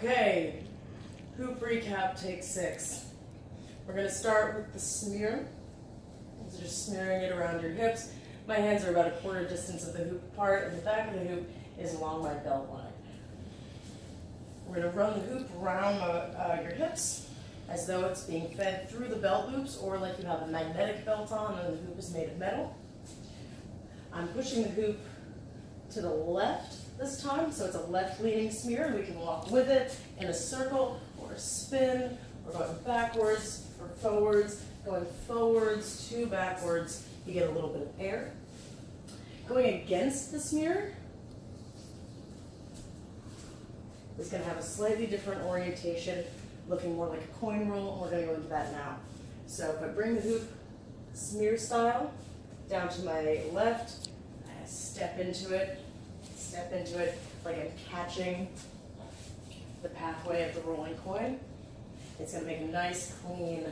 Okay, hoop recap, take 6. We're going to start with the smear. So just smearing it around your hips. My hands are about a quarter distance of the hoop apart, and the back of the hoop is along my belt line. We're going to run the hoop around your hips as though it's being fed through the belt loops, or like you have a magnetic belt on and the hoop is made of metal. I'm pushing the hoop to the left this time, so it's a left-leaning smear, and we can walk with it in a circle or a spin, or going backwards or forwards, going forwards to backwards. You get a little bit of air. Going against the smear is going to have a slightly different orientation, looking more like a coin roll, and we're going to go into that now. So if I bring the hoop smear style down to my left, I step into it like I'm catching the pathway of the rolling coin. It's going to make a nice, clean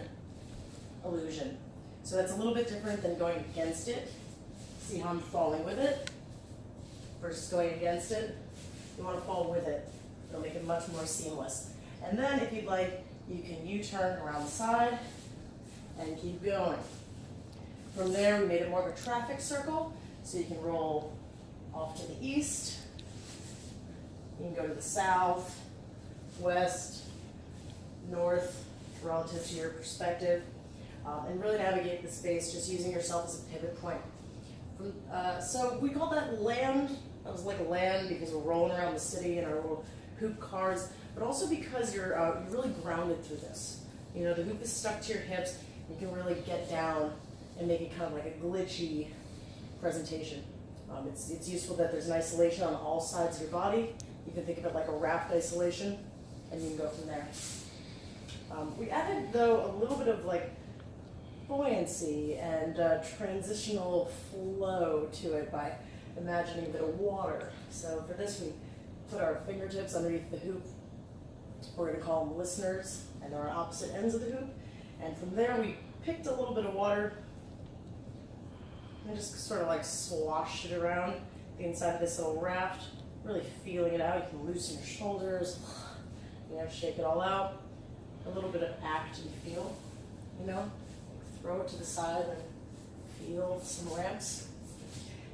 illusion. So that's a little bit different than going against it. See how I'm falling with it versus going against it. You want to fall with it. It'll make it much more seamless. And then if you'd like, you can U-turn around the side and keep going. From there, we made it more of a traffic circle, so you can roll off to the east. You can go to the south, west, north, relative to your perspective, and really navigate the space just using yourself as a pivot point. So we call that land. That was like a land because we're rolling around the city in our little hoop cars, but also because you're really grounded through this. You know, the hoop is stuck to your hips. You can really get down and make it kind of like a glitchy presentation. It's useful that there's an isolation on all sides of your body. You can think of it like a raft isolation, and you can go from there. We added, though, a little bit of like buoyancy and transitional flow to it by imagining a bit of water. So for this, we put our fingertips underneath the hoop. We're going to call them listeners, and they're on opposite ends of the hoop. And from there, we picked a little bit of water and just sort of like swashed it around the inside of this little raft, really feeling it out. You can loosen your shoulders, shake it all out. A little bit of act and feel, throw it to the side and feel some ramps.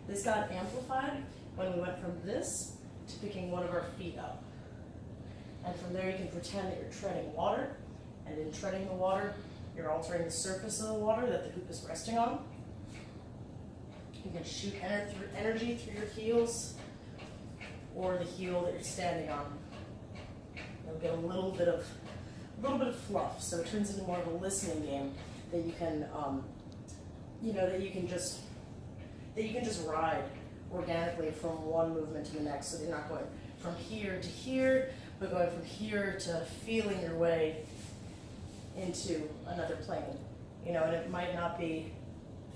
This got amplified when we went from this to picking one of our feet up. And from there you can pretend that you're treading water, and in treading the water, you're altering the surface of the water that the hoop is resting on. You can shoot energy through your heels or the heel that you're standing on. You'll get a little bit of fluff, so it turns into more of a listening game that you can, that you can just ride organically from one movement to the next. So you're not going from here to here, but going from here to feeling your way into another plane. And it might not be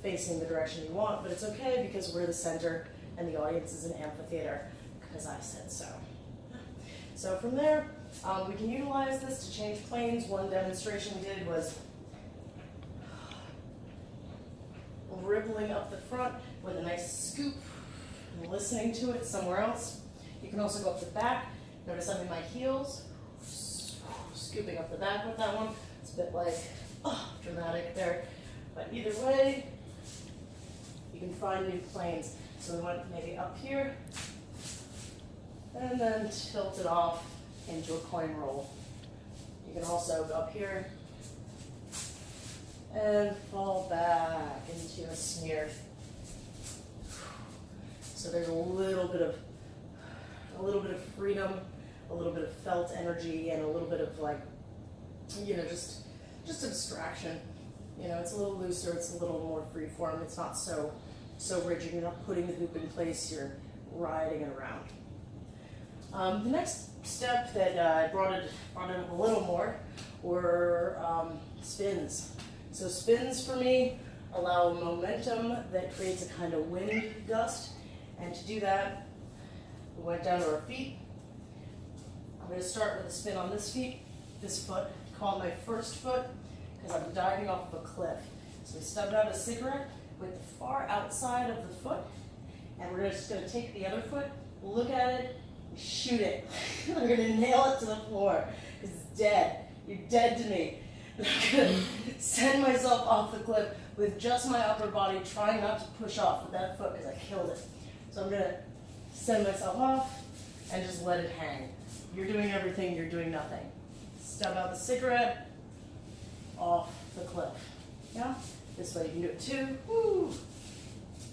facing the direction you want, but it's okay because we're the center and the audience is an amphitheater because I said so. So from there, we can utilize this to change planes. One demonstration we did was rippling up the front with a nice scoop and listening to it somewhere else. You can also go up the back. Notice I'm in my heels, scooping up the back with that one. It's a bit like, dramatic there. But either way, you can find new planes. So we went maybe up here, and then tilt it off into a coin roll. You can also go up here and fall back into a smear. So there's a little bit of freedom, a little bit of felt energy, and a little bit of like, just abstraction. It's a little looser, it's a little more free form. It's not so rigid. You're not putting the hoop in place, you're riding it around. The next step that brought it up a little more were spins. So spins for me allow momentum that creates a kind of wind gust. And to do that, we went down to our feet. I'm going to start with a spin on this foot, call my first foot, because I'm diving off of a cliff. So we stubbed out a cigarette with the far outside of the foot, and we're just going to take the other foot, look at it, shoot it. I'm gonna nail it to the floor. It's dead. You're dead to me. I'm gonna send myself off the cliff with just my upper body, trying not to push off with that foot because I killed it. So I'm gonna send myself off and just let it hang. You're doing everything, you're doing nothing. Stub out the cigarette, off the cliff. Yeah? This way you can do it too. Woo!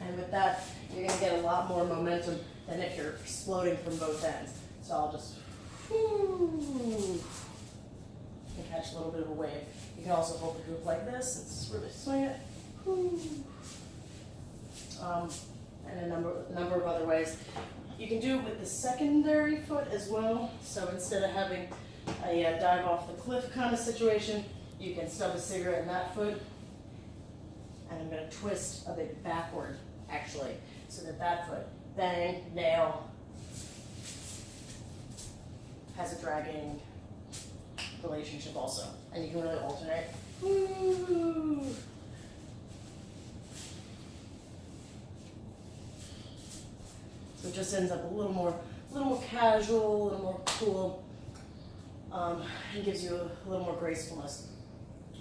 And with that, you're gonna get a lot more momentum than if you're exploding from both ends. So I'll just whoo, and catch a little bit of a wave. You can also hold the hoop like this and just really swing it. Whoo. And a number of other ways. You can do it with the secondary foot as well. So instead of having a dive off the cliff kind of situation, you can stub a cigarette in that foot. And I'm going to twist a bit backward, actually, so that that foot, bang, nail, has a dragging relationship also. And you can really alternate. Woo. So it just ends up a little more casual, a little more cool, and gives you a little more gracefulness.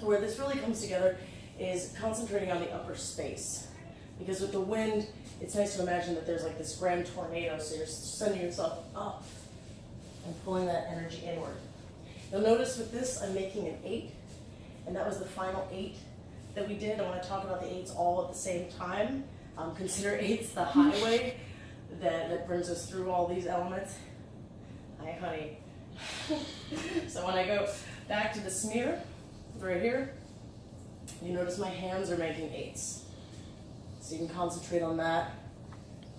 Where this really comes together is concentrating on the upper space. Because with the wind, it's nice to imagine that there's like this grand tornado, so you're sending yourself up and pulling that energy inward. You'll notice with this, I'm making an 8, and that was the final 8 that we did. I want to talk about the 8s all at the same time. Consider 8s the highway that brings us through all these elements. Hi, honey. So when I go back to the smear, right here, you notice my hands are making 8s. So you can concentrate on that,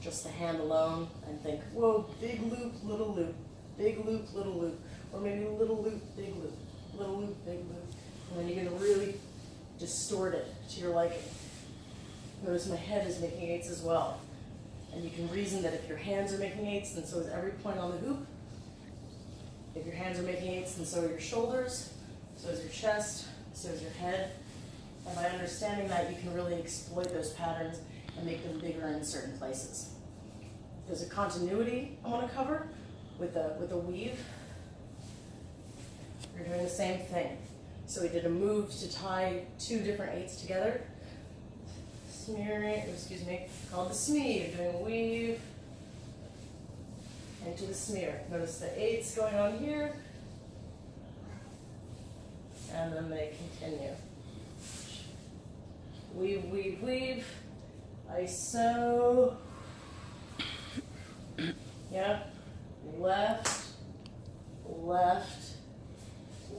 just the hand alone, and think, whoa, big loop, little loop, big loop, little loop, or maybe little loop, big loop, little loop, big loop. And then you're going to really distort it to your liking. Notice my head is making 8s as well. And you can reason that if your hands are making 8s, then so is every point on the hoop. If your hands are making 8s, then so are your shoulders, so is your chest, so is your head. And by understanding that, you can really exploit those patterns and make them bigger in certain places. There's a continuity I want to cover with a weave. We're doing the same thing. So we did a move to tie 2 different 8s together. Smearing, called the Smeave, doing a weave into the smear. Notice the 8s going on here, and then they continue. Weave, weave, weave, ISO, yeah, left, left,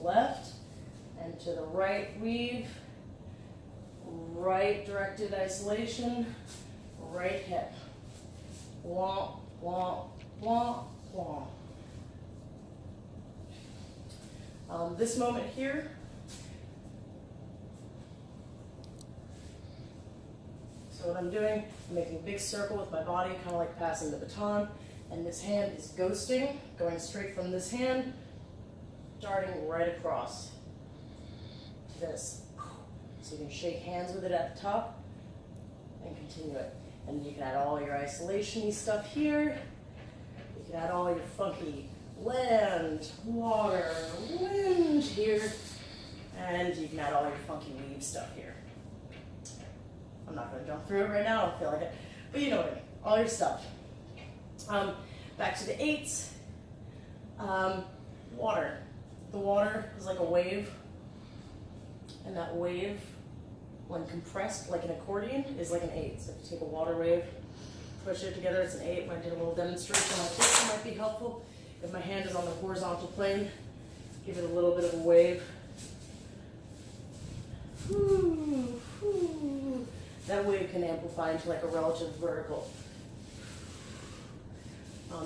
left, and to the right weave, right directed isolation, right hip, womp, womp, womp, womp. This moment here, so what I'm doing, I'm making a big circle with my body, kind of like passing the baton, and this hand is ghosting, going straight from this hand, darting right across to this. So you can shake hands with it at the top and continue it. And you can add all your isolation-y stuff here. You can add all your funky land, water, wind here. And you can add all your funky weave stuff here. I'm not going to jump through it right now, I don't feel like it. But you know what I mean, all your stuff. Back to the 8s. Water. The water is like a wave. And that wave, when compressed like an accordion, is like an 8. So if you take a water wave, push it together, it's an 8. When I did a little demonstration like this, it might be helpful. If my hand is on the horizontal plane, give it a little bit of a wave. Whoo, whoo. That wave can amplify into like a relative vertical.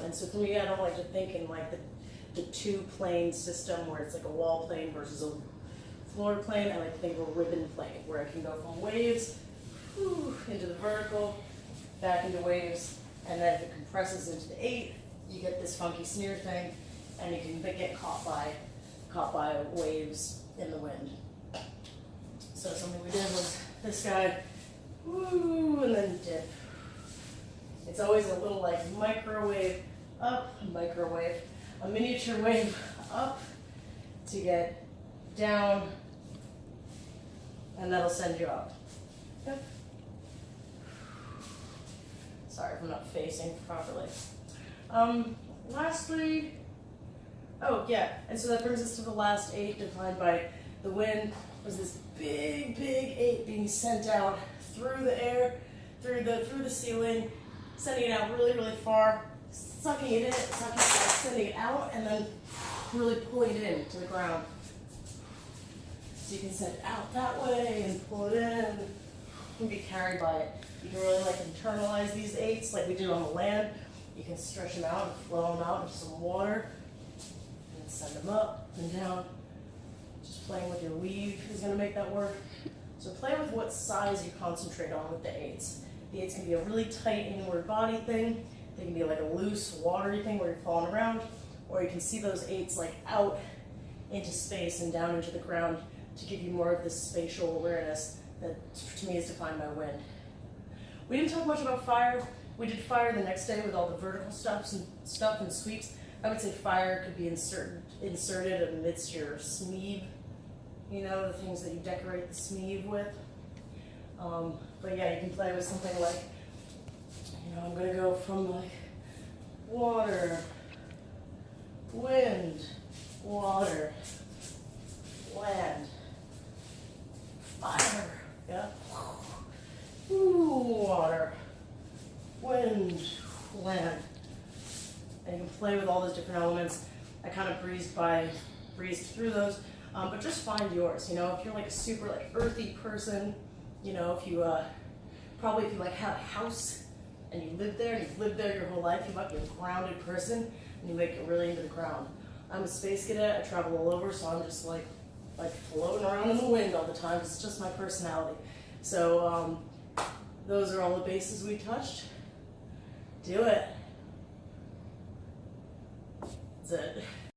And so for me, I don't like to think in like the 2-plane system where it's like a wall plane versus a floor plane. I like to think of a ribbon plane where I can go from waves into the vertical, back into waves, and then if it compresses into the 8, you get this funky smear thing, and you can get caught by waves in the wind. So something we did was this guy, woo, and then dip. It's always a little like microwave up, microwave, a miniature wave up to get down, and that'll send you up. Yep. Sorry if I'm not facing properly. Lastly, oh yeah, and so that brings us to the last 8 defined by the wind. Was this big 8 being sent out through the air, through the ceiling, sending it out really far, sucking it in, sending it out, and then really pulling it in to the ground. So you can send it out that way and pull it in. You can be carried by it. You can really like internalize these 8s like we do on the land. You can stretch them out and flow them out into some water and send them up and down. Just playing with your weave is going to make that work. So play with what size you concentrate on with the 8s. The 8s can be a really tight inward body thing. They can be like a loose, watery thing where you're falling around. Or you can see those 8s like out into space and down into the ground to give you more of this spatial awareness that to me is defined by wind. We didn't talk much about fire. We did fire the next day with all the vertical stuff and sweeps. I would say fire could be inserted amidst your Smeave, you know, the things that you decorate the Smeave with. But yeah, you can play with something like, you know, I'm gonna go from like water, wind, water, land, fire, yeah. Ooh, water, wind, land. And you can play with all those different elements. I kind of breezed through those, but just find yours. You know, if you're like a super like earthy person, you know, if you probably if you like have a house and you live there and you've lived there your whole life, you might be a grounded person and you make it really into the ground. I'm a space cadet. I travel all over, so I'm just like floating around in the wind all the time. It's just my personality. So those are all the bases we touched. Do it. That's it.